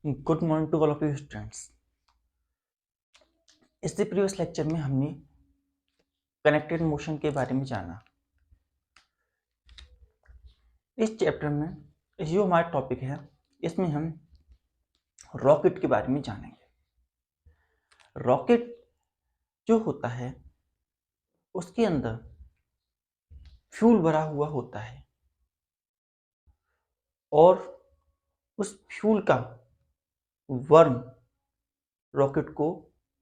Good morning to all of you students. इससे previous lecture में हमने कनेक्टेड मोशन के बारे में जाना। इस चैप्टर में जो हमारा टॉपिक है इसमें हम रॉकेट के बारे में जानेंगे। रॉकेट जो होता है उसके अंदर फ्यूल भरा हुआ होता है और उस फ्यूल का वर्म रॉकेट को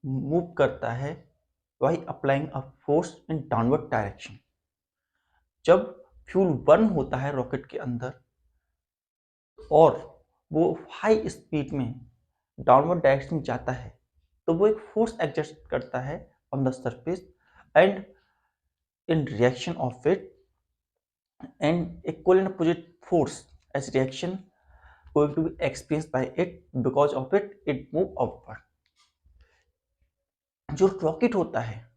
मूव करता है by applying a force in downward direction. जब फ्यूल बर्न होता है रॉकेट के अंदर और वो हाई स्पीड में डाउनवर्ड डायरेक्शन में जाता है तो वो एक फोर्स एग्जर्ट करता है on the surface and in reaction of it and equal and opposite force as reaction going to be experienced by it because of it move upward। जो रॉकेट होता है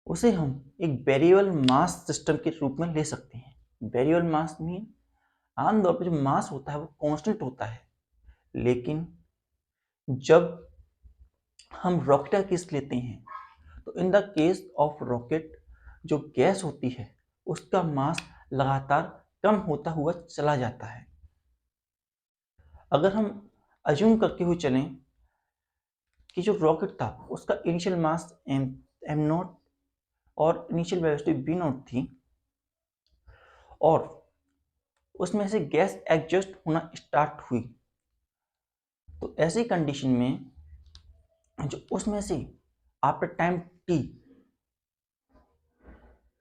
उसे हम एक वेरिएबल मास सिस्टम के रूप में ले सकते हैं। वेरिएबल मास मीन आमतौर पर जो मास होता है वो कांस्टेंट होता है, लेकिन जब हम रॉकेट का केस लेते हैं तो in the case of rocket जो गैस होती है उसका मास लगातार कम होता हुआ चला जाता है। अगर हम अज्यूम करके हुए चलें कि जो रॉकेट था उसका इनिशियल मास एम नॉट और इनिशियल वेलोसिटी बी नॉट थी और उसमें से गैस एडजस्ट होना स्टार्ट हुई, तो ऐसी कंडीशन में जो उसमें से आफ्टर टाइम टी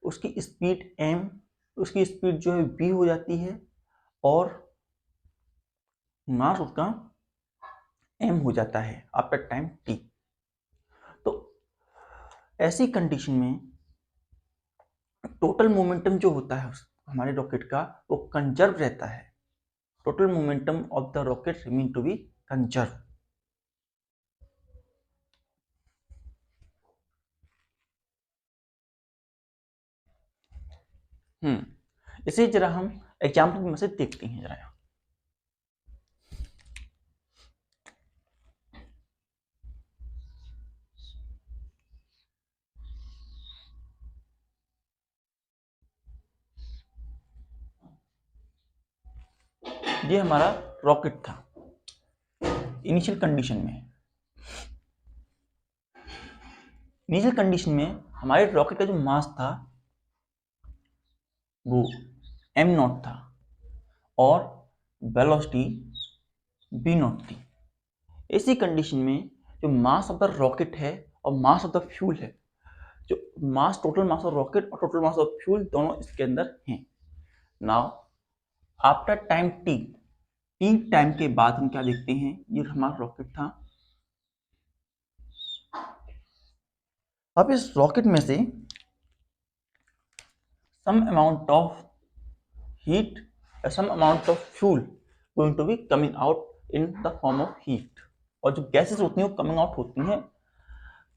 उसकी स्पीड एम, उसकी स्पीड जो है बी हो जाती है और मास उसका एम हो जाता है आफ्टर टाइम टी। तो ऐसी कंडीशन में टोटल मोमेंटम जो होता है हमारे रॉकेट का वो कंजर्व रहता है। Total momentum of the rocket remain to be conserve. इसे जरा हम एग्जाम्पल में से देखते हैं जरा। ये हमारा रॉकेट था इनिशियल कंडीशन में। इनिशियल कंडीशन में हमारे रॉकेट का जो मास था वो एम नॉट था और वेलोसिटी बी नॉट थी। इसी कंडीशन में जो मास ऑफ द रॉकेट है और मास ऑफ द फ्यूल है, जो mass total mass of rocket और टोटल मास ऑफ फ्यूल दोनों इसके अंदर हैं। Now after time T time के बाद हम क्या देखते हैं, ये हमारा रॉकेट था। अब इस रॉकेट में से some amount of heat some amount of fuel going to be coming out in the form of heat, और जो गैसेस होती हैं वो कमिंग आउट होती हैं।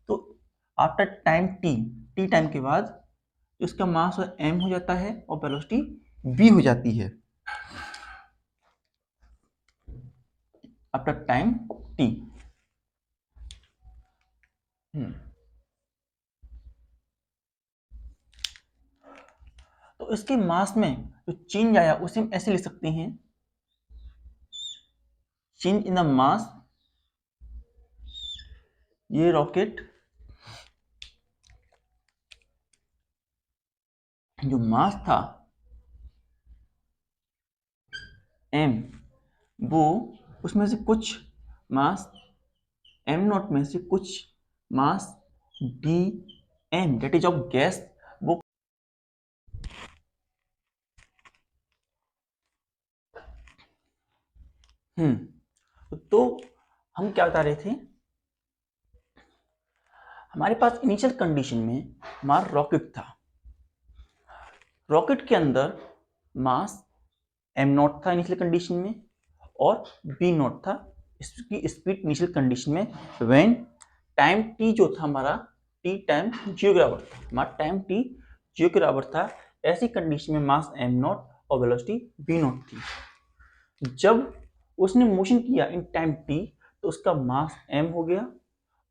तो आफ्टर टाइम टी टाइम के बाद इसका मास एम हो जाता है और वेलोसिटी बी हो जाती है आफ्टर टाइम टी। तो इसके मास में जो चेंज आया उसे हम ऐसे लिख सकते हैं, चेंज इन द मास। ये रॉकेट जो मास था एम, वो उसमें से कुछ मास एम नॉट में से कुछ mass d m that is of gas वो तो हम क्या बता रहे थे, हमारे पास इनिशियल कंडीशन में हमारा रॉकेट था। रॉकेट के अंदर मास एम नॉट था इनिशियल कंडीशन में और बी नॉट था। इसकी स्पीड इनिशियल कंडीशन में व्हेन टाइम टी जो था हमारा टी टाइम 0 के बराबर था, हमारा टाइम टी 0 के बराबर था। ऐसी कंडीशन में मास एम नॉट और वेलोसिटी बी नॉट थी। जब उसने मोशन किया इन टाइम t, तो उसका मास m हो गया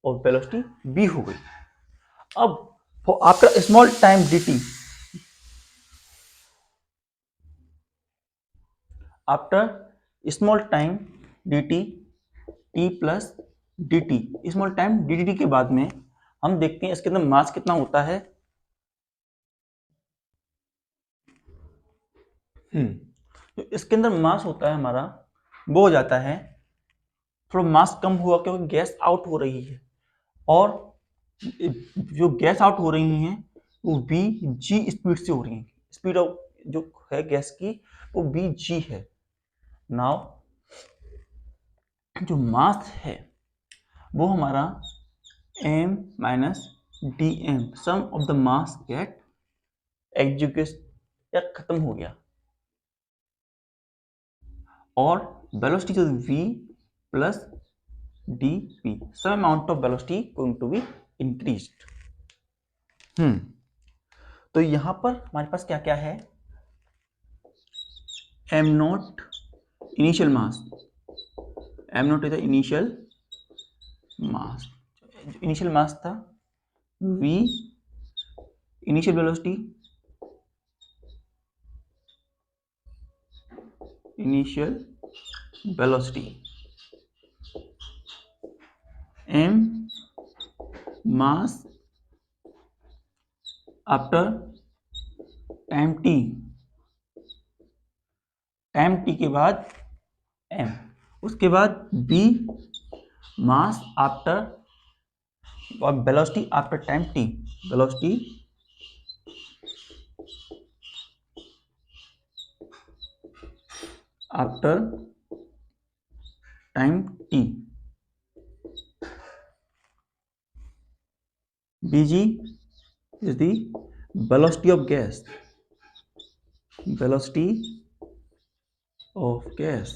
और वेलोसिटी v हो गई। अब for after small time dt, after small time dt t plus dt, small time dt के बाद में हम देखते हैं इसके अंदर मास कितना होता है। तो इसके अंदर मास होता है हमारा, वो हो जाता है, थोड़ा मास कम हुआ क्योंकि गैस आउट हो रही है, और जो गैस आउट हो रही हैं वो वी जी स्पीड से हो रही हैं। स्पीड ऑफ जो है गैस की वो वी जी है। नाउ जो मास है वो हमारा m minus d m, sum of the mass get execute या खत्म हो गया, और वेलोसिटी जो v plus d p, sum amount of velocity going to be increased. तो यहां पर हमारे पास क्या क्या है, m naught initial mass, m naught is the initial mass, initial mass था, v initial velocity, initial velocity, m mass after time t, time t के बाद m, उसके बाद b मास आफ्टर और velocity after time t, velocity after time t, bg is the velocity of gas, velocity of gas,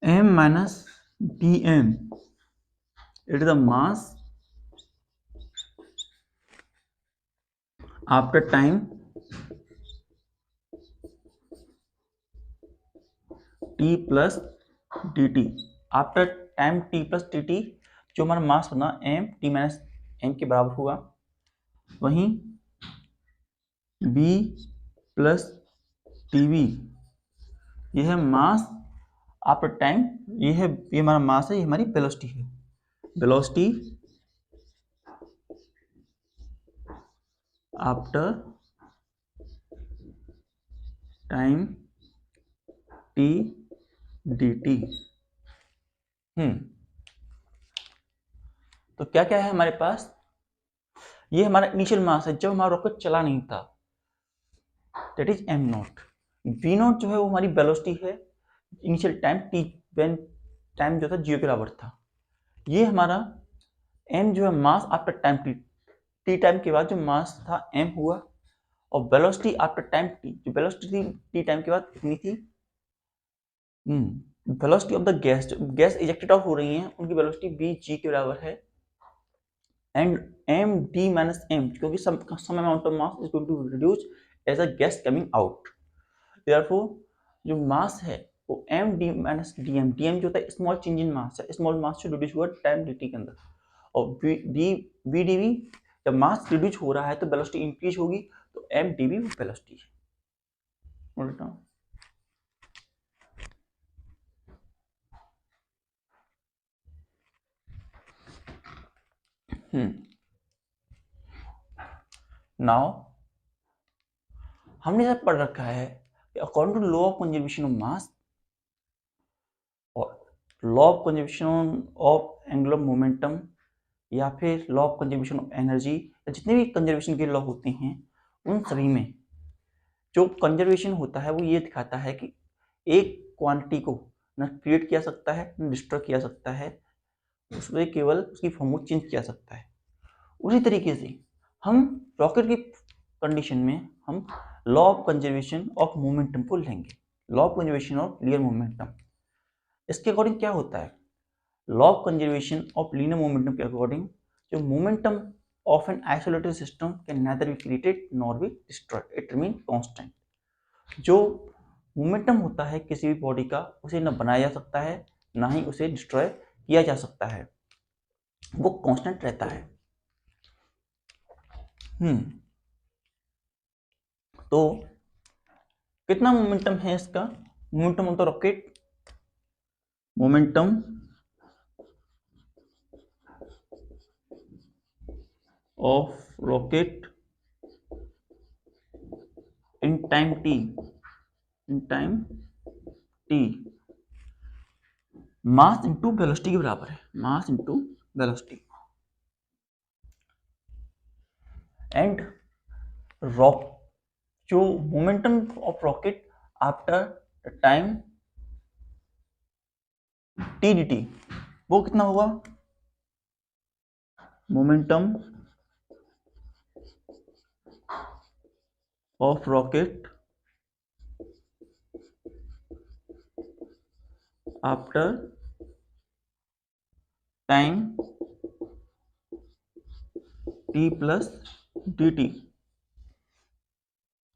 m minus dm, it is the mass after time t plus dt, after time t plus dt जो हमारा मास बना m t minus m के बराबर हुआ, वहीं b plus tv यह है मास after time, ये हमारा मास है, ये हमारी वेलोसिटी है, velocity after time t dt। तो क्या क्या है हमारे पास, ये हमारा इनिशियल मास है जब हमारा रॉकेट चला नहीं था, that is m not. v not जो है वो हमारी वेलोसिटी है, initial time t, when time जो था 0 के बराबर था। ये हमारा m जो है मास आफ्टर टाइम t टाइम के बाद जो मास था m हुआ, और वेलोसिटी आफ्टर टाइम t, जो वेलोसिटी थी t टाइम के बाद कितनी थी, velocity of the gas, gas ejected out हो रही हैं उनकी वेलोसिटी v g के बराबर है, and m d minus m, क्योंकि some amount of mass is going to reduce as a gas coming out, therefore जो मास है वो m d minus dm, dm जो होता है स्मॉल चेंज इन मास है, स्मॉल मास से रिड्यूस हुआ टाइम dt के अंदर, और v dv जब मास रिड्यूस हो रहा है तो वेलोसिटी इंक्रीज होगी, तो m dv वो वेलोसिटी है। उल्टा नाउ हमने सब पढ़ रखा है कि according to law of conservation of mass और law of conservation of angular momentum या फिर law of conservation of energy, या जितने भी कंजर्वेशन के लॉ होते हैं उन सभी में जो कंजर्वेशन होता है वो ये दिखाता है कि एक क्वांटिटी को न क्रिएट किया सकता है न डिस्ट्रॉय किया सकता है, उसमें केवल उसकी फॉर्म चेंज किया सकता है। उसी तरीके से हम रॉकेट की कंडीशन में हम law of conservation of momentum को लेंगे, law of conservation of linear momentum. इसके अकॉर्डिंग क्या होता है, law of conservation of linear momentum के अकॉर्डिंग जो momentum of an isolated system can nether be created nor be destroyed, it remain constant. जो momentum होता है किसी भी बॉडी का, उसे न बनाया जा सकता है ना ही उसे डिस्ट्रॉय किया जा सकता है, वो कांस्टेंट रहता है। तो कितना मोमेंटम है इसका? Momentum of the rocket, momentum of rocket in time t, in time t, mass into velocity के बराबर है, mass into velocity. And rock जो momentum of rocket after time t d t, वो कितना होगा? Momentum of rocket after time t plus d t.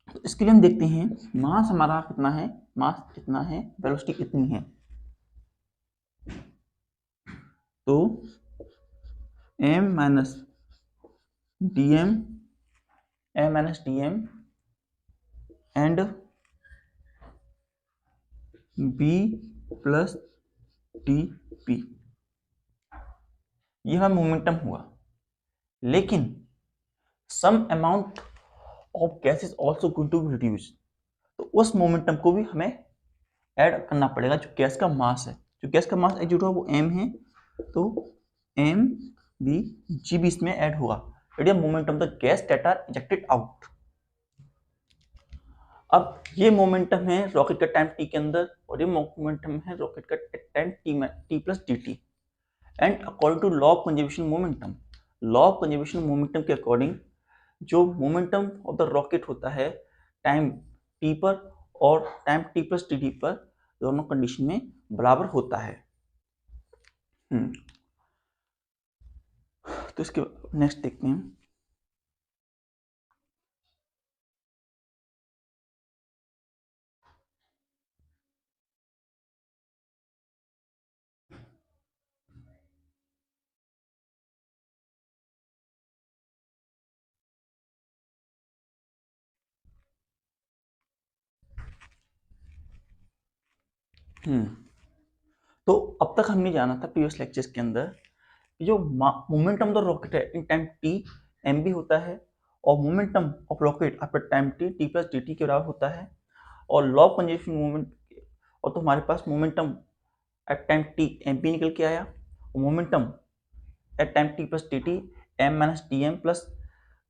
तो इसके लिए हम देखते हैं मास हमारा कितना है, मास कितना है, वेलोसिटी कितनी है। तो m minus d m, m minus d m and b plus d p, यह मोमेंटम हुआ। लेकिन some amount of gas is also going to be reduce, तो उस मोमेंटम को भी हमें ऐड करना पड़ेगा जो गैस का मास है। जो गैस का मास एग्जीक्यूट हुआ वो m है, तो m b g भी इसमें ऐड होगा। Radium momentum the gas that are injected out. अब ये मोमेंटम है रॉकेट का टाइम t के अंदर, और ये मोमेंटम है रॉकेट का time t plus d t. And according to law of conservation momentum, law of conservation momentum के अकॉर्डिंग जो मोमेंटम ऑफ द रॉकेट होता है टाइम t पर और time t plus d t पर, दोनों कंडीशन में बराबर होता है। तो इसके नेक्स्ट देखते हैं। तो अब तक हमने जाना था प्रीवियस लेक्चर्स के अंदर कि जो मोमेंटम ऑफ द रॉकेट है in time t m b होता है, और momentum of rocket after time t t plus d t के बराबर होता है। और लॉ ऑफ कंजर्वेशन मोमेंट, और तो हमारे पास momentum at time t m b निकल के आया, और momentum at time t plus d t m minus d m plus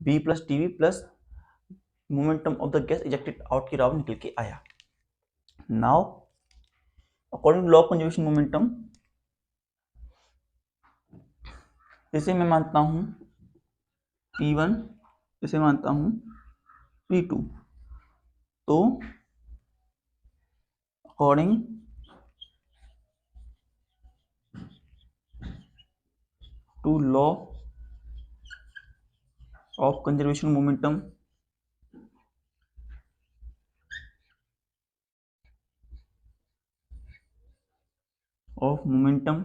b plus d v plus momentum of the gas ejected out के बराबर निकल के आया। Now according to law of conservation momentum, इसे मैं मानता हूं P1, इसे मानता हूं P2। तो according to law of conservation momentum, of momentum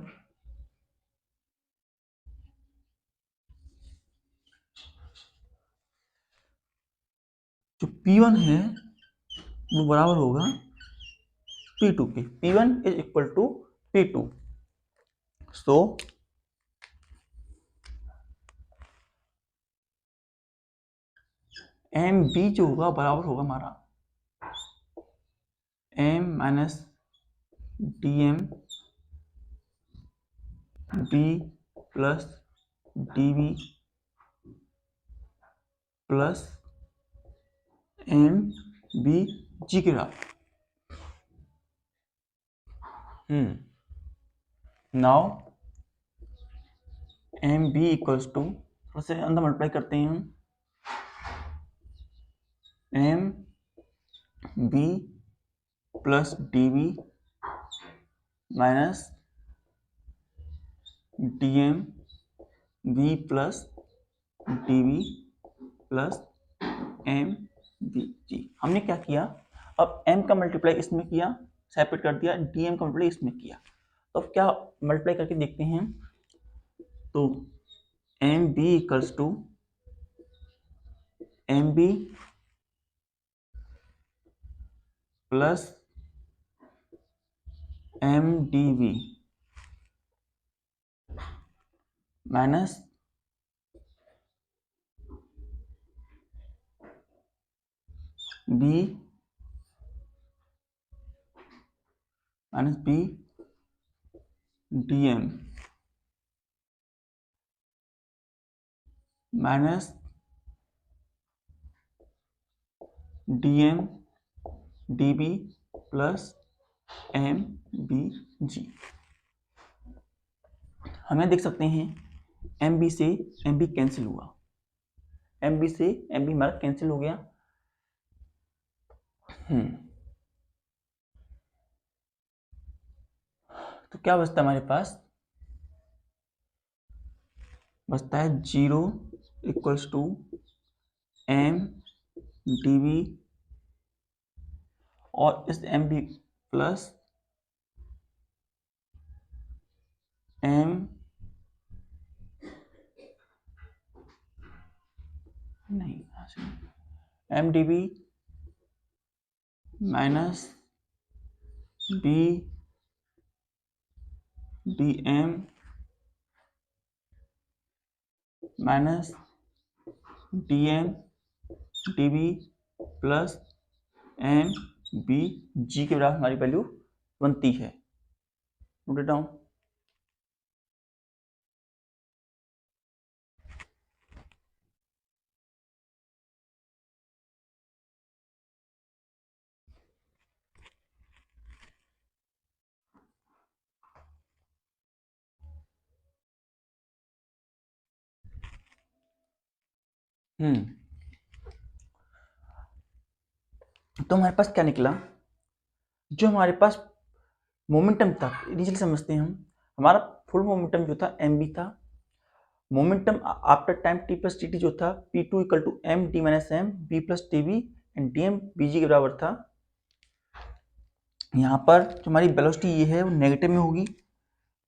जो P1 है वो बराबर होगा P2 के। P1 is equal to P2। So m b जो होगा बराबर होगा हमारा m minus d m b plus d v plus m b g के बराबर। Now m b equals to, थोड़ा से अंदर मल्टीप्लाई करते हैं हम, m b plus d v minus d m b plus d v plus m b जी। हमने क्या किया, अब m का मल्टीप्लाई इसमें किया, सेपरेट कर दिया, dm का मल्टीप्लाई इसमें किया, तो अब क्या मल्टीप्लाई करके देखते हैं, तो mb equals to mb plus mdv minus b minus b dm minus dm db plus mbg। हमें देख सकते हैं mb से mb कैंसिल हुआ, mb से mb हमारा कैंसिल हो गया। तो क्या बचता है हमारे पास, बचता है 0 इक्वल्स टू m dv और इस mb प्लस m नहीं mdv minus b dm minus dm dv plus mbg के बराबर हमारी वैल्यू बनती है। Note it down. तो हमारे पास क्या निकला, जो हमारे पास मोमेंटम था, इनिशियली समझते हैं हम, हमारा फुल मोमेंटम जो था mb था, momentum after time t plus t जो था p2 equal to m d minus m b plus tv and dm bg के बराबर था। यहाँ पर जो हमारी वेलोसिटी ये है वो नेगेटिव में होगी,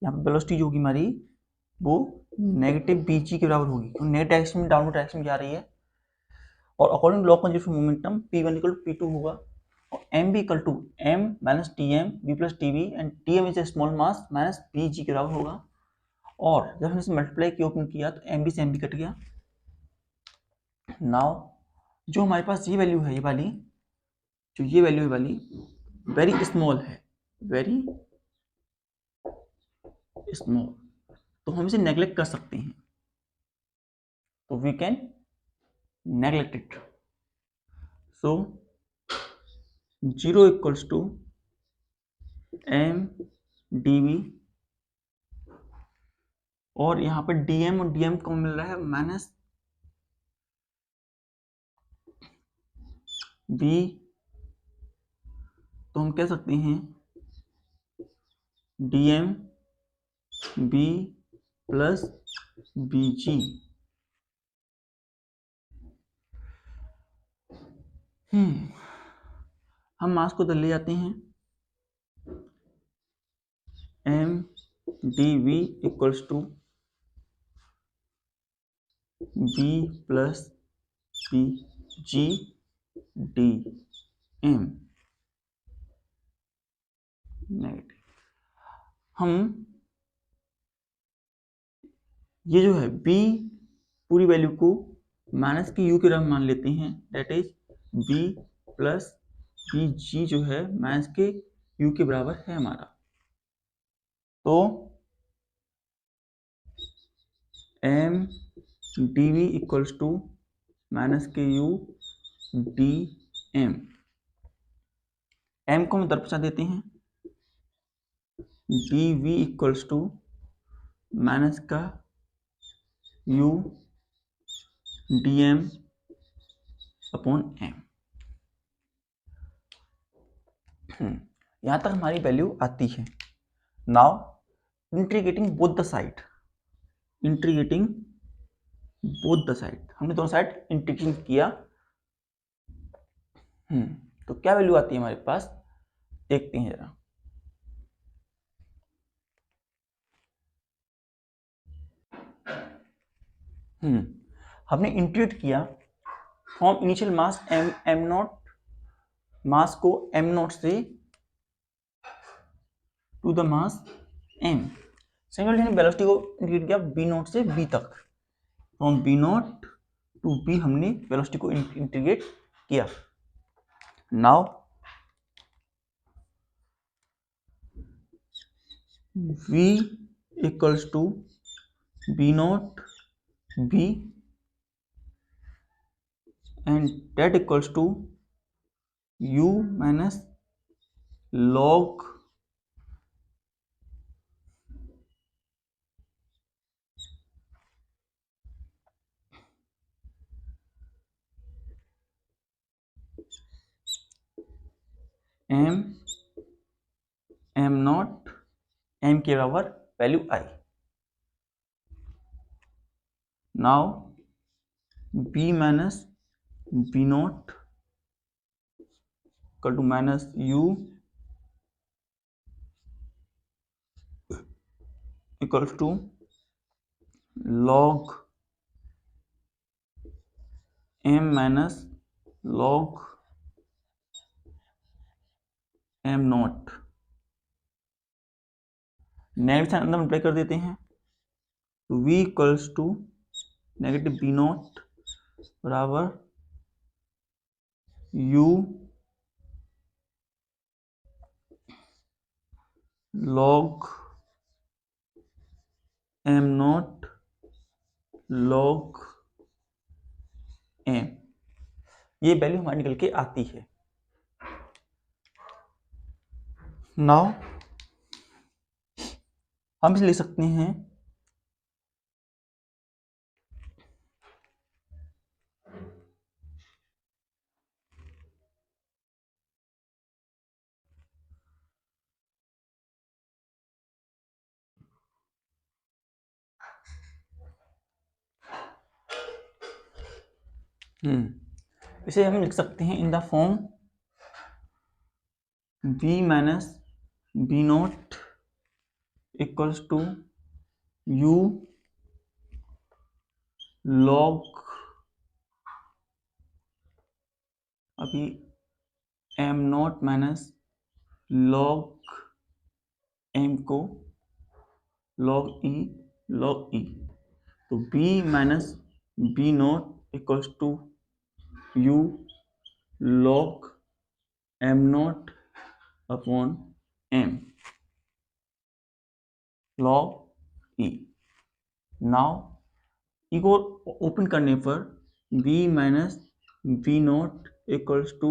यहाँ पर वेलोसिटी जो होगी हमारी वो नेगेटिव bg के बराबर होगी, तो नेगेटिव डायरेक्शन में डाउनवर्ड डायरेक्शन में जा रही है। और according law of conservation momentum p1 equal to p2 होगा और mb equal to m minus dm b plus tv and dm is a small mass minus bg के बराबर होगा। और जब हमने इसे मल्टीप्लाई किया, ओपन किया, तो mb से mb कट गया। नाउ जो हमारे पास ये वैल्यू है, ये वाली जो ये वैल्यू है वाली वेरी स्मॉल है, वेरी स्मॉल, तो हम इसे नेग्लेक्ट कर सकते हैं, तो we can neglect it. So 0 equals to m dv और यहाँ पर dm और dm को मिल रहा है माइनस b, तो हम कह सकते हैं dm b प्लस bg। हम मास को इधर ले जाते हैं, m dv equals to b plus bg dm negative. हम ये जो है b पूरी वैल्यू को माइनस के u के बराबर मान लेते हैं, that is b plus bg जो है माइनस के u के बराबर है हमारा। तो m dv equals to minus k u dm, m को हम इधर पहुंचा देते हैं, dv इक्वल्स टू माइनस का u dm अपॉन m। यहां तक हमारी वैल्यू आती है। Now integrating both the side, integrating both the side, हमने दोनों साइड इंटीग्रेशन किया। तो क्या वैल्यू आती है हमारे पास, देखते हैं जरा। हमने इंटीग्रेट किया from initial mass m naught, mass को एम नॉट से to the mass m. Second हमने वेलोसिटी को इंटीग्रेट किया बी नॉट से बी तक, from b naught to b हमने वेलोसिटी को इंटीग्रेट किया। Now v equals to b naught b and that equals to u minus log m naught, m के बराबर वैल्यू आई। Now b minus b naught equal to minus u equals to log m minus log m naught. Negative sign अंदर multiply कर देते हैं, तो v equals to negative b naught बराबर u log m naught log m. ये वैल्यू हमारी निकल के आती है। नाउ हम इसे लिख सकते हैं इसे हम लिख सकते हैं in the form v minus b naught equals to u log, अभी m naught minus log m को log e, तो b minus b naught equals to u log m naught upon m log e। Now e को open करने पर v minus b naught equals to